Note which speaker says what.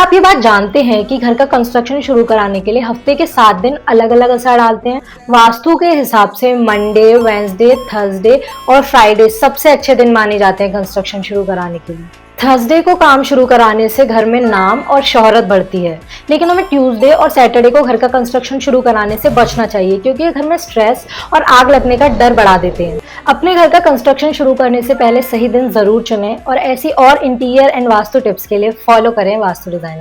Speaker 1: आप ये बात जानते हैं कि घर का कंस्ट्रक्शन शुरू कराने के लिए हफ्ते के 7 दिन अलग-अलग असर डालते हैं? वास्तु के हिसाब से मंडे, वेडनेसडे, थर्सडे और फ्राइडे सबसे अच्छे दिन माने जाते हैं कंस्ट्रक्शन शुरू कराने के लिए। थर्सडे को काम शुरू कराने से घर में नाम और शोहरत बढ़ती है, लेकिन हमें ट्यूसडे और सैटरडे को घर का कंस्ट्रक्शन शुरू कराने से बचना चाहिए क्योंकि ये घर में स्ट्रेस और आग लगने का डर बढ़ा देते हैं। अपने घर का कंस्ट्रक्शन शुरू करने से पहले सही दिन जरूर चुनें और ऐसी और इंटीरियर एंड वास्तु टिप्स के लिए फॉलो करें वास्तु डिजाइनर।